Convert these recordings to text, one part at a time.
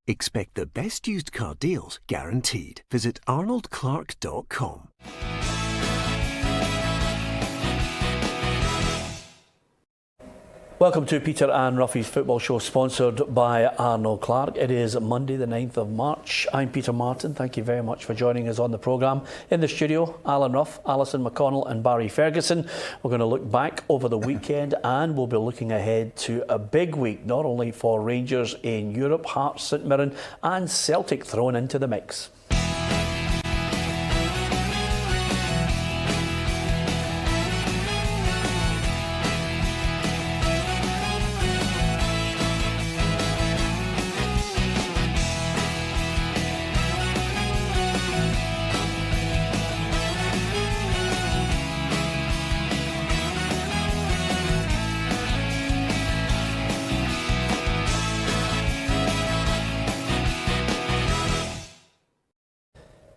Expect the best used car deals guaranteed. Visit arnoldclark.com. Welcome to Peter and Roughie's football show, sponsored by Arnold Clark. It is Monday the 9th of March. I'm Peter Martin. Thank you very much for joining us on the programme. In the studio, Alan Rough, Alison McConnell and Barry Ferguson. We're going to look back over the weekend and we'll be looking ahead to a big week, not only for Rangers in Europe, Hearts, St Mirren and Celtic thrown into the mix.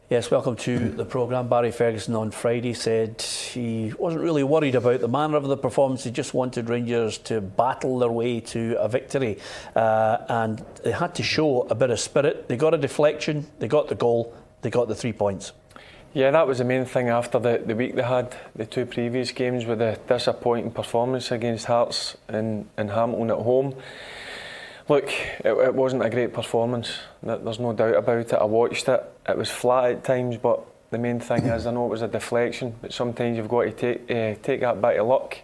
Yes, welcome to the programme. Barry Ferguson on Friday said he wasn't really worried about the manner of the performance. He just wanted Rangers to battle their way to a victory. And they had to show a bit of spirit. They got a deflection, they got the goal, they got the 3 points. Yeah, that was the main thing after the week they had, the two previous games with the disappointing performance against Hearts and Hamilton at home. Look, it wasn't a great performance, there's no doubt about it. I watched it, it was flat at times, but the main thing is, I know it was a deflection, but sometimes you've got to take that bit of luck,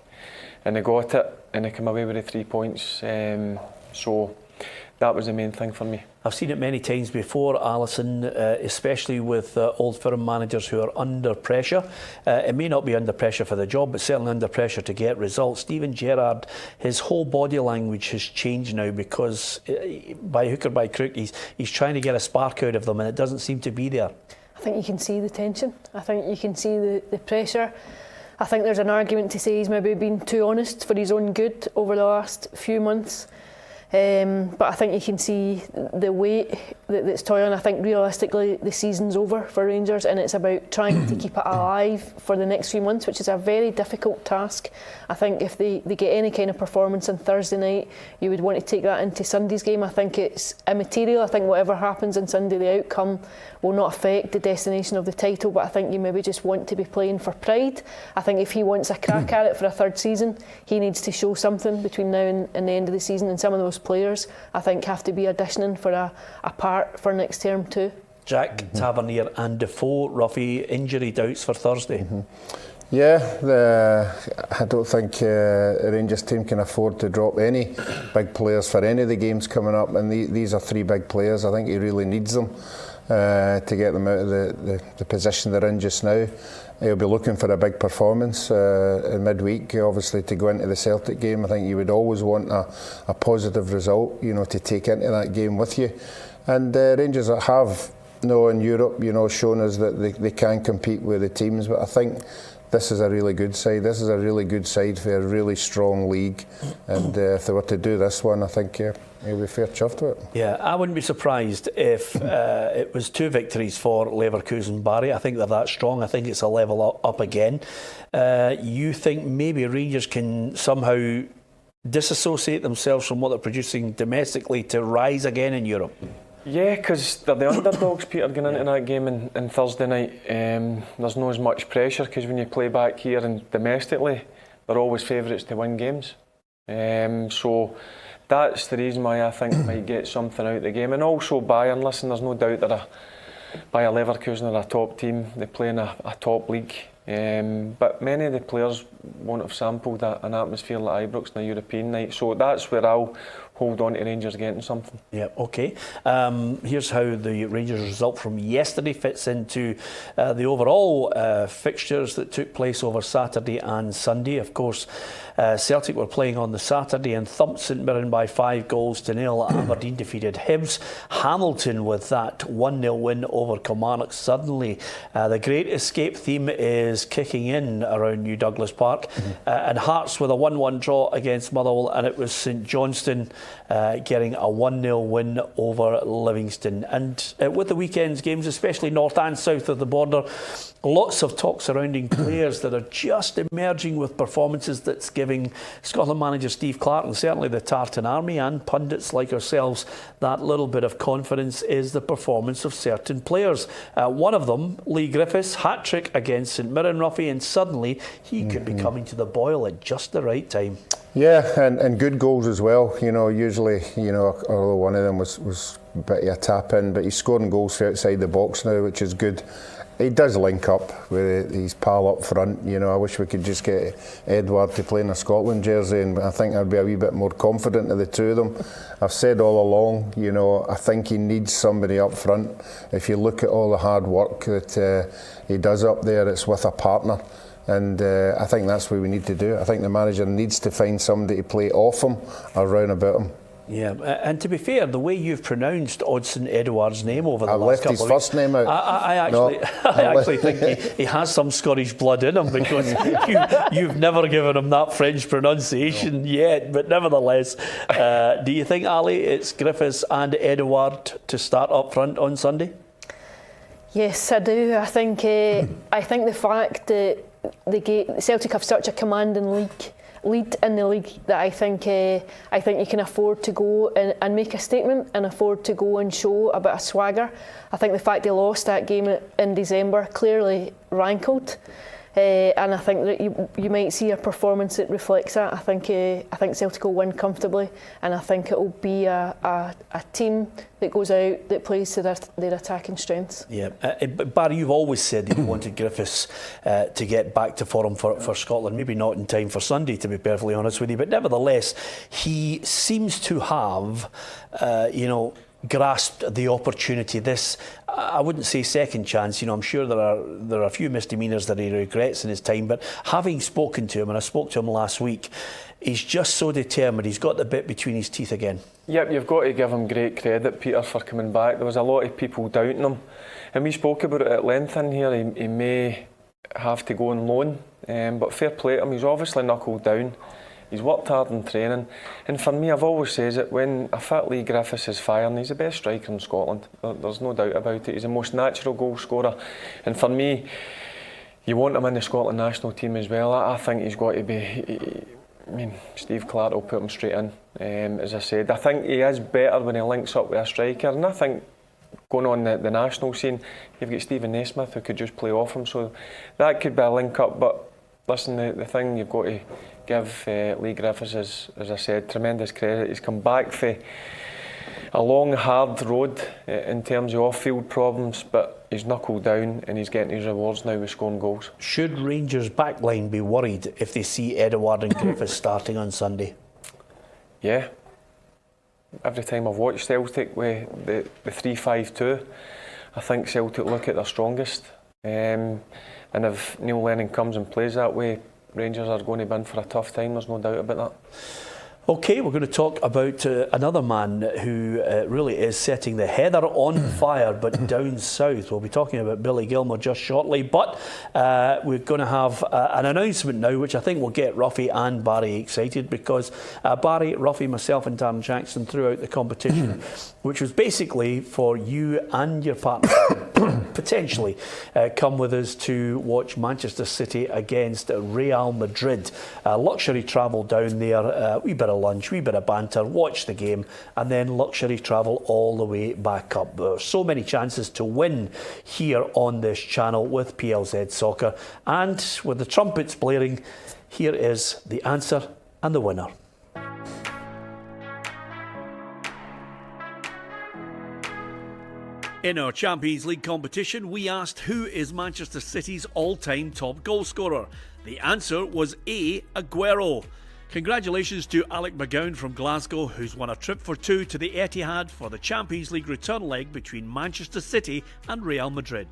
and they got it, and they came away with the 3 points, so that was the main thing for me. I've seen it many times before, Alison, especially with Old Firm managers who are under pressure. It may not be under pressure for the job, but certainly under pressure to get results. Steven Gerrard, his whole body language has changed now because by hook or by crook, he's trying to get a spark out of them and it doesn't seem to be there. I think you can see the tension. I think you can see the pressure. I think there's an argument to say he's maybe been too honest for his own good over the last few months. But I think you can see the weight that's toiling. I think realistically the season's over for Rangers and it's about trying to keep it alive for the next few months, which is a very difficult task. I think if they get any kind of performance on Thursday night, you would want to take that into Sunday's game. I think it's immaterial. I think whatever happens on Sunday, the outcome will not affect the destination of the title, but I think you maybe just want to be playing for pride. I think if he wants a crack at it for a third season, he needs to show something between now and the end of the season, and some of those players I think have to be auditioning for a part for next term too. Jack, Tavernier and Defoe, Roughie, injury doubts for Thursday. Yeah, I don't think the Rangers team can afford to drop any big players for any of the games coming up, and these are three big players. I think he really needs them to get them out of the position they're in just now. He'll be looking for a big performance in midweek, obviously, to go into the Celtic game. I think you would always want a positive result, to take into that game with you. And Rangers have, in Europe, shown us that they can compete with the teams, but I think this is a really good side. This is a really good side for a really strong league, and if they were to do this one, I think he'll be fair chuffed with it. Yeah, I wouldn't be surprised if it was 2 victories for Leverkusen, Barry. I think they're that strong. I think it's a level up again. You think maybe Rangers can somehow disassociate themselves from what they're producing domestically to rise again in Europe? Yeah, because they're the underdogs, Peter, going into that game on Thursday night. There's not as much pressure because when you play back here and domestically, they're always favourites to win games. So that's the reason why I think they might get something out of the game. And also Bayern, listen, there's no doubt that Bayer Leverkusen are a top team. They play in a top league. But many of the players won't have sampled an atmosphere like Ibrox on a European night. So that's where I'll hold on to Rangers getting something. Yeah, okay. Here's how the Rangers result from yesterday fits into the overall fixtures that took place over Saturday and Sunday. Of course, Celtic were playing on the Saturday and thumped St Mirren by 5-0. Aberdeen defeated Hibs. Hamilton with that 1-0 win over Kilmarnock. Suddenly, the great escape theme is kicking in around New Douglas Park. And Hearts with a 1-1 draw against Motherwell, and it was St Johnstone getting a 1-0 win over Livingston. And with the weekend's games, especially north and south of the border, lots of talk surrounding players that are just emerging with performances that's giving Scotland manager Steve Clarke and certainly the Tartan Army and pundits like ourselves that little bit of confidence is the performance of certain players. One of them, Lee Griffiths, hat-trick against St Mirren, Roughie, and suddenly he could be coming to the boil at just the right time. Yeah, and good goals as well. Usually, although one of them was a bit of a tap in, but he's scoring goals from outside the box now, which is good. He does link up with his pal up front. I wish we could just get Edouard to play in a Scotland jersey, and I think I'd be a wee bit more confident of the two of them. I've said all along, I think he needs somebody up front. If you look at all the hard work that he does up there, it's with a partner. And I think that's what we need to do. I think the manager needs to find somebody to play off him or round about him. Yeah, and to be fair, the way you've pronounced Odsonne Edouard's name over the last couple of weeks... I left his first name out. I actually think he has some Scottish blood in him, because you've never given him that French pronunciation yet. But nevertheless, do you think, Ali, it's Griffiths and Edouard to start up front on Sunday? Yes, I do. I think the fact that Celtic have such a commanding lead in the league that I think you can afford to go and make a statement and afford to go and show a bit of swagger. I think the fact they lost that game in December clearly rankled, and I think that you might see a performance that reflects that. I think Celtic will win comfortably, and I think it will be a team that goes out, that plays to their attacking strengths. Yeah, Barry, you've always said that you wanted Griffiths to get back to form for Scotland, maybe not in time for Sunday, to be perfectly honest with you, but nevertheless, he seems to have, grasped the opportunity. This, I wouldn't say second chance. I'm sure there are a few misdemeanours that he regrets in his time, but having spoken to him, and I spoke to him last week, he's just so determined. He's got the bit between his teeth again. Yep, you've got to give him great credit, Peter, for coming back. There was a lot of people doubting him, and we spoke about it at length in here. He may have to go on loan, but fair play to him. He's obviously knuckled down. He's worked hard in training, and for me, I've always said it, when a fit Lee Griffiths is firing, he's the best striker in Scotland. There's no doubt about it. He's the most natural goal scorer, and for me, you want him in the Scotland national team as well. I think he's got to be... Steve Clarke will put him straight in. As I said, I think he is better when he links up with a striker, and I think going on the national scene, you've got Stephen Naismith who could just play off him, so that could be a link up. But listen, the thing you've got to give Lee Griffiths is, as I said, tremendous credit. He's come back for a long, hard road in terms of off-field problems, but he's knuckled down and he's getting his rewards now with scoring goals. Should Rangers' backline be worried if they see Edouard and Griffiths starting on Sunday? Yeah. Every time I've watched Celtic with the 3-5-2, I think Celtic look at their strongest. And if Neil Lennon comes and plays that way, Rangers are going to be in for a tough time, there's no doubt about that. OK, we're going to talk about another man who really is setting the heather on fire, but down south. We'll be talking about Billy Gilmour just shortly, but we're going to have an announcement now, which I think will get Roughie and Barry excited, because Barry, Roughie, myself and Darren Jackson throughout the competition, which was basically for you and your partner potentially come with us to watch Manchester City against Real Madrid. Luxury travel down there, wee bit of lunch, wee bit of banter, watch the game, and then luxury travel all the way back up. There are so many chances to win here on this channel with PLZ Soccer, and with the trumpets blaring, here is the answer and the winner. In our Champions League competition, we asked who is Manchester City's all-time top goal scorer. The answer was A. Aguero. Congratulations to Alec McGowan from Glasgow, who's won a trip for two to the Etihad for the Champions League return leg between Manchester City and Real Madrid.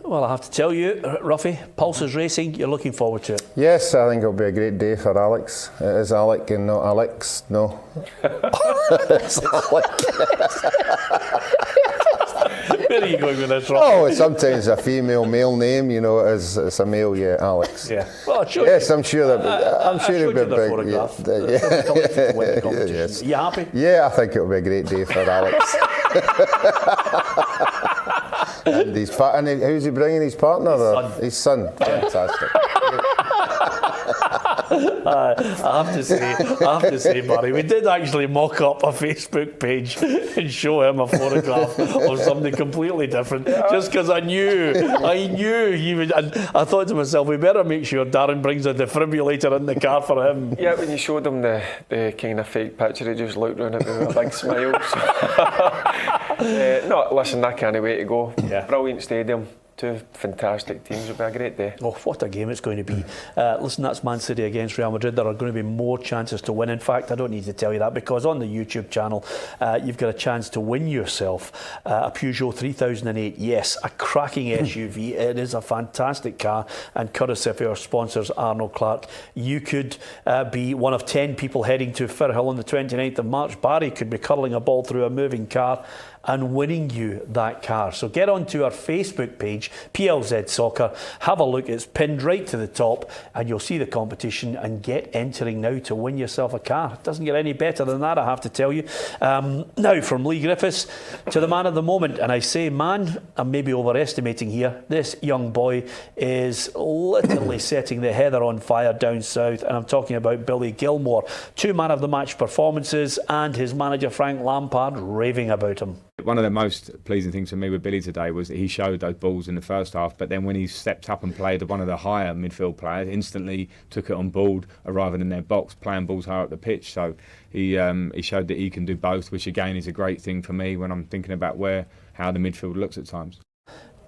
Well, I have to tell you, Roughie, pulse is racing. You're looking forward to it. Yes, I think it'll be a great day for Alex. It is Alec and not Alex. No. It's Alec. Where are you going with this, Roughie? Oh, sometimes a female, male name, you know, it's a male, yeah, Alex. Yeah. Well, yes, I'm sure that. I'm sure it'll be a big. Photograph. Yes. You happy? Yeah, I think it'll be a great day for Alex. And who's he bringing? His partner? His son. Fantastic. I have to say, Barry, we did actually mock up a Facebook page and show him a photograph of somebody completely different, just because I knew he would. And I thought to myself, we better make sure Darren brings a defibrillator in the car for him. Yeah, when you showed him the kind of fake picture, he just looked round at me with a big smile. No, listen, I can't wait to go. Yeah. Brilliant stadium. Two fantastic teams. It'll be a great day. Oh, what a game it's going to be. Listen, that's Man City against Real Madrid. There are going to be more chances to win. In fact, I don't need to tell you that, because on the YouTube channel, you've got a chance to win yourself a Peugeot 3008. Yes, a cracking SUV. It is a fantastic car, and courtesy of our sponsors, Arnold Clark, you could be one of 10 people heading to Firhill on the 29th of March. Barry could be curling a ball through a moving car and winning you that car. So get onto our Facebook page, PLZ Soccer, have a look, it's pinned right to the top, and you'll see the competition, and get entering now to win yourself a car. It doesn't get any better than that, I have to tell you. Now, from Lee Griffiths to the man of the moment, and I say man, I'm maybe overestimating here. This young boy is literally setting the heather on fire down south, and I'm talking about Billy Gilmore. 2 man of the match performances, and his manager Frank Lampard raving about him. One of the most pleasing things for me with Billy today was that he showed those balls in the first half, but then when he stepped up and played one of the higher midfield players, instantly took it on board, arriving in their box, playing balls higher up the pitch. So he showed that he can do both, which again is a great thing for me when I'm thinking about how the midfield looks at times.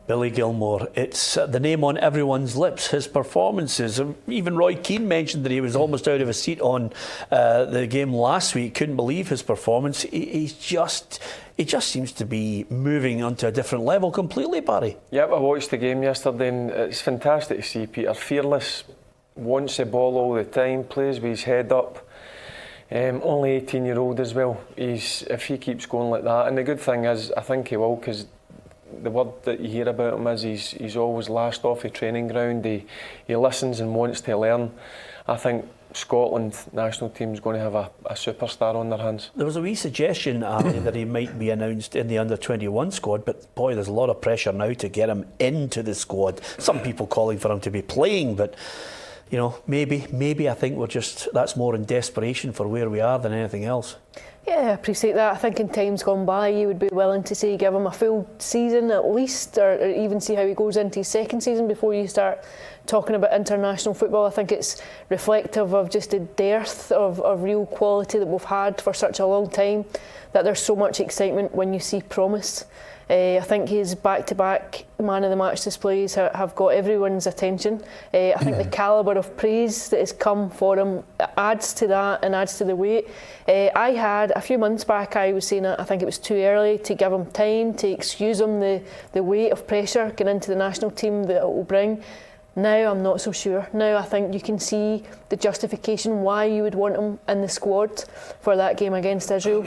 Billy Gilmore, it's the name on everyone's lips, his performances. Even Roy Keane mentioned that he was almost out of his seat on the game last week. Couldn't believe his performance. He just seems to be moving onto a different level completely, Barry. Yep, I watched the game yesterday, and it's fantastic to see Peter. Fearless, wants the ball all the time, plays with his head up. Only 18-year-old as well. If he keeps going like that, and the good thing is, I think he will, because the word that you hear about him is he's always last off the training ground. He listens and wants to learn. I think Scotland national team is going to have a superstar on their hands. There was a wee suggestion that he might be announced in the under-21 squad, but boy, there's a lot of pressure now to get him into the squad. Some people calling for him to be playing, but you know, maybe I think that's more in desperation for where we are than anything else. Yeah, I appreciate that. I think in times gone by you would be willing to say give him a full season at least, or even see how he goes into his second season before you start talking about international football. I think it's reflective of just the dearth of real quality that we've had for such a long time, that there's so much excitement when you see promise. I think his back-to-back man of the match displays have got everyone's attention. I think the calibre of praise that has come for him adds to that and adds to the weight. I had a few months back, I was saying I think it was too early to give him time, to excuse him the weight of pressure going into the national team that it will bring. Now I'm not so sure. Now I think you can see the justification why you would want him in the squad for that game against Israel.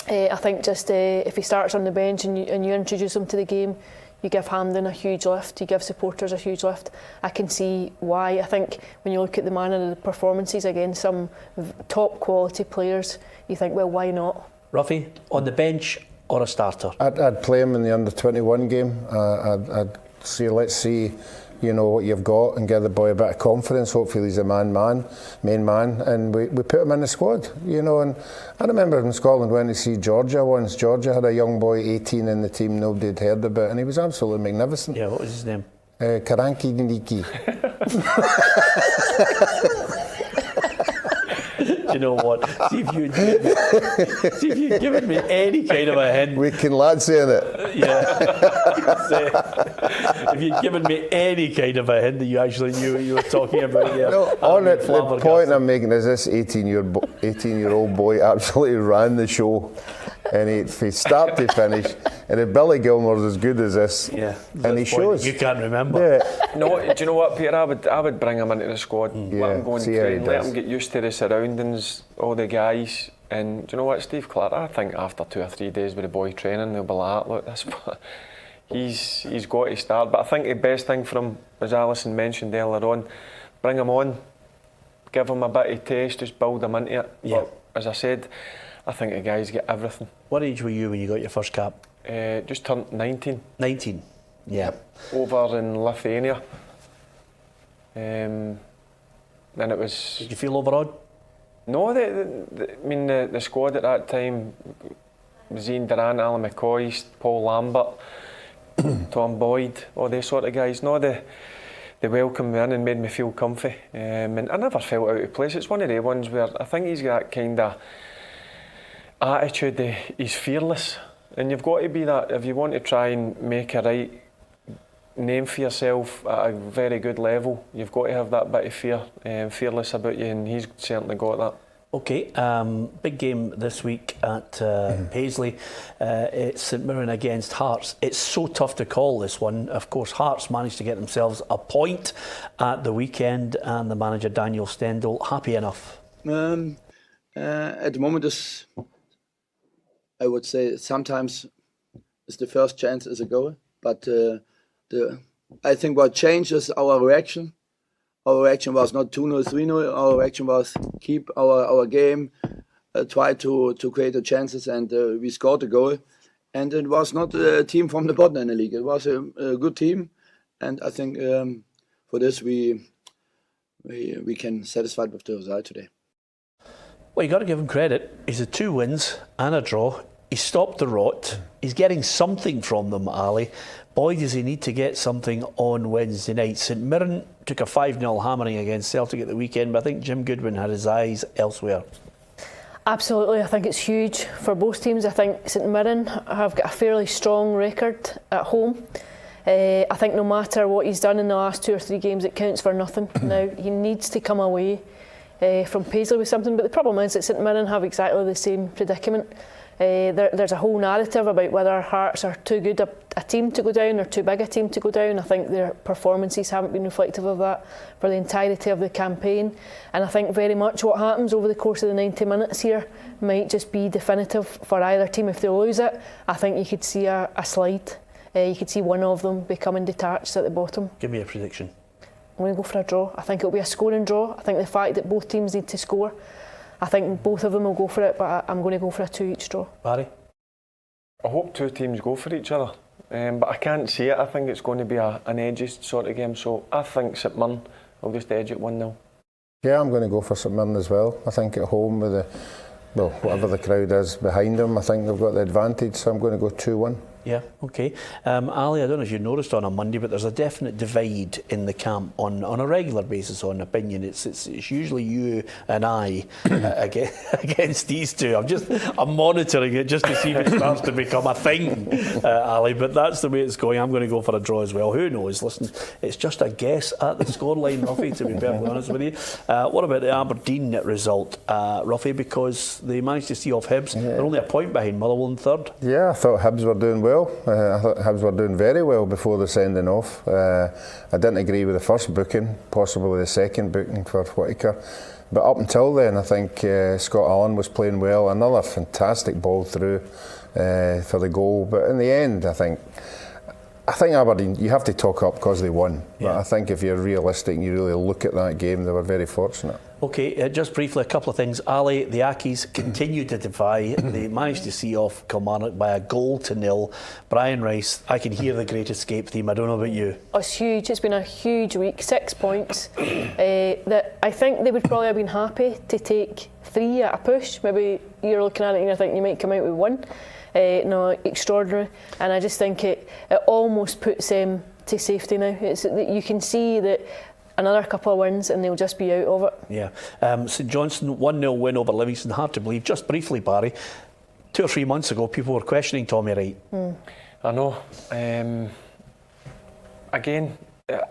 I think just if he starts on the bench and you introduce him to the game, you give Hampden a huge lift, you give supporters a huge lift. I can see why. I think when you look at the manner of the performances against some top quality players, you think, well, why not? Roughie, on the bench or a starter? I'd play him in the under-21 game. I'd say, let's see, you know, what you've got, and give the boy a bit of confidence. Hopefully he's a main man, and we put him in the squad, you know. And I remember when Scotland went to see Georgia once. Georgia had a young boy, 18, in the team nobody had heard about, and he was absolutely magnificent. Yeah, what was his name? Karanki Niki. Do you know what? See if you'd given me any kind of a hint. We can lads saying it. Yeah. If you'd given me any kind of a hint that you actually knew what you were talking about. Yeah. No, on it, the point I'm making is this 18-year-old boy absolutely ran the show. And from start to finish, and if Billy Gilmore's as good as this, yeah, and he shows. You can't remember. Yeah. No, do you know what, Peter? I would bring him into the squad, let him go and train, let him get used to the surroundings, all the guys. And do you know what, Steve Clark? I think after 2 or 3 days with the boy training, they'll be like, look, he's got to start. But I think the best thing for him, as Alison mentioned earlier on, bring him on, give him a bit of taste, just build him into it. Yeah. But as I said, I think the guys get everything. What age were you when you got your first cap? Just turned 19. 19. Yeah. Over in Lithuania. Then it was. Did you feel overawed? No, the squad at that time was Ian Durant, Alan McCoy, Paul Lambert, Tom Boyd, all these sort of guys. No, they welcomed me in and made me feel comfy. And I never felt out of place. It's one of the ones where I think he's got that kind of attitude that he's fearless. And you've got to be that if you want to try and make a right name for yourself at a very good level. You've got to have that bit of fear, fearless about you, and he's certainly got that. Okay, big game this week at Paisley. It's St Mirren against Hearts. It's so tough to call this one. Of course, Hearts managed to get themselves a point at the weekend, and the manager Daniel Stendel happy enough. At the moment, I would say sometimes it's the first chance as a goal, but I think what changed is our reaction. Our reaction was not 2-0, 3-0. Our reaction was keep our game, try to create the chances, and we scored a goal. And it was not a team from the bottom in the league. It was a good team, and I think for this we can satisfied with the result today. Well, you got to give him credit. He's had 2 wins and a draw. He stopped the rot. He's getting something from them, Ali. Boy, does he need to get something on Wednesday night. St Mirren took a 5-0 hammering against Celtic at the weekend, but I think Jim Goodwin had his eyes elsewhere. Absolutely, I think it's huge for both teams. I think St Mirren have got a fairly strong record at home. I think no matter what he's done in the last 2 or 3 games, it counts for nothing. Now, he needs to come away from Paisley with something, but the problem is that St Mirren have exactly the same predicament. There's a whole narrative about whether Hearts are too good a team to go down or too big a team to go down. I think their performances haven't been reflective of that for the entirety of the campaign, and I think very much what happens over the course of the 90 minutes here might just be definitive for either team. If they lose it, I think you could see a slide. You could see one of them becoming detached at the bottom. Give me a prediction. I'm going to go for a draw. I think it'll be a scoring draw. I think the fact that both teams need to score, I think both of them will go for it, but I'm going to go for a 2 each draw. Barry? I hope 2 teams go for each other, but I can't see it. I think it's going to be an edgy sort of game, so I think St Mirren will just edge it 1-0. Yeah, I'm going to go for St Mirren as well. I think at home with whatever the crowd is behind them, I think they've got the advantage, so I'm going to go 2-1. Yeah, okay. Ali, I don't know if you noticed on a Monday, but there's a definite divide in the camp on a regular basis on opinion. It's usually you and I against these two. I'm monitoring it just to see if it starts to become a thing, Ali. But that's the way it's going. I'm going to go for a draw as well. Who knows? Listen, it's just a guess at the scoreline, Roughie, to be perfectly honest with you. What about the Aberdeen result, Roughie? Because they managed to see off Hibs. Yeah. They're only a point behind Motherwell in third. Yeah, I thought Hibs were doing well. I thought Hibs were doing very well before the sending off. I didn't agree with the first booking, possibly the second booking for Whittaker. But up until then, I think Scott Allen was playing well. Another fantastic ball through for the goal. But in the end, I think Aberdeen, you have to talk up because they won. Yeah. But I think if you're realistic and you really look at that game, they were very fortunate. Okay, just briefly, a couple of things. Ali, the Ackies continue to defy. They managed to see off Kilmarnock by a 1-0. Brian Rice, I can hear the Great Escape theme. I don't know about you. It's huge. It's been a huge week. 6 points. That I think they would probably have been happy to take 3 at a push. Maybe you're looking at it and you think you might come out with 1. No, extraordinary. And I just think it almost puts them to safety now. You can see that another couple of wins and they'll just be out of it. Yeah. St Johnstone 1-0 win over Livingston. Hard to believe. Just briefly, Barry, 2 or 3 months ago people were questioning Tommy Wright. I know. Again,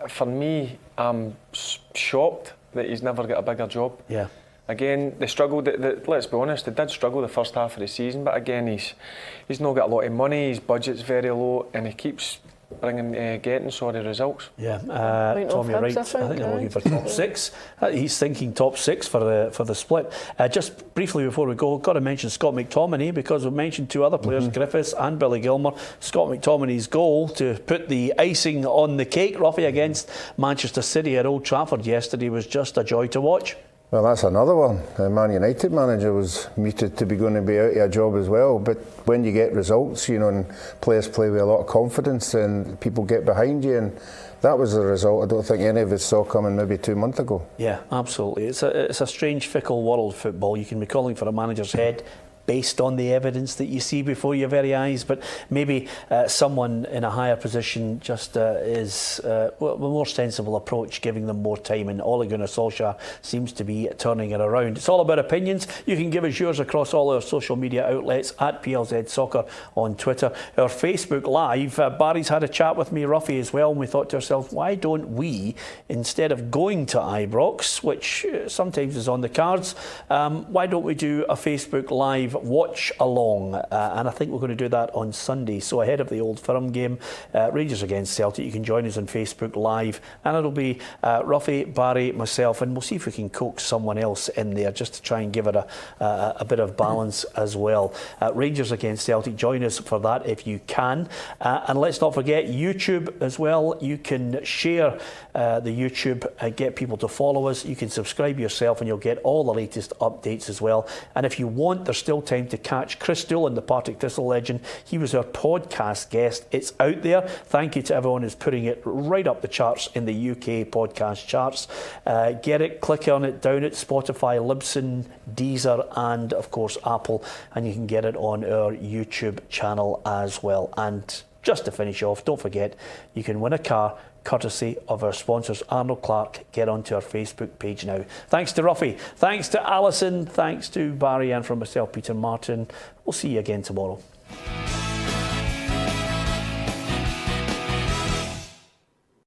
for me, I'm shocked that he's never got a bigger job. Yeah. Again, they struggled. Let's be honest, they did struggle the first half of the season, but again, he's not got a lot of money. His budget's very low, and he keeps getting results. Yeah, Tommy Wright. I think they're looking for top 6. He's thinking top 6 for the split. Just briefly before we go, got to mention Scott McTominay because we've mentioned 2 other players, Griffiths and Billy Gilmour. Scott McTominay's goal to put the icing on the cake, Roughie, against Manchester City at Old Trafford yesterday was just a joy to watch. Well, that's another one. The Man United manager was muted to be going to be out of a job as well. But when you get results, you know, and players play with a lot of confidence and people get behind you, and that was the result I don't think any of us saw coming maybe 2 months ago. Yeah, absolutely. It's a strange, fickle world, football. You can be calling for a manager's head based on the evidence that you see before your very eyes, but maybe someone in a higher position just is a more sensible approach, giving them more time, and Ole Gunnar Solskjaer seems to be turning it around. It's all about opinions. You can give us yours across all our social media outlets at PLZ Soccer on Twitter. Our Facebook Live, Barry's had a chat with me, Roughie as well, and we thought to ourselves, why don't we, instead of going to Ibrox, which sometimes is on the cards, why don't we do a Facebook Live watch along, and I think we're going to do that on Sunday. So ahead of the Old Firm game, Rangers against Celtic, you can join us on Facebook Live, and it'll be Roughie, Barry, myself, and we'll see if we can coax someone else in there just to try and give it a bit of balance as well. Rangers against Celtic, join us for that if you can, and let's not forget YouTube as well. You can share the YouTube, get people to follow us. You can subscribe yourself and you'll get all the latest updates as well. And if you want, there's still time to catch Chris Doolan, the Partick Thistle legend. He was our podcast guest. It's out there. Thank you to everyone who's putting it right up the charts in the UK podcast charts. Get it, click on it, down at Spotify, Libsyn, Deezer, and of course Apple, and you can get it on our YouTube channel as well. And just to finish off, don't forget, you can win a car courtesy of our sponsors, Arnold Clark. Get onto our Facebook page now. Thanks to Roughie, thanks to Alison, thanks to Barry, and from myself, Peter Martin. We'll see you again tomorrow.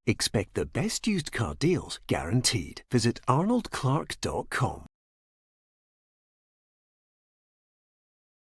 Expect the best used car deals guaranteed. Visit arnoldclark.com.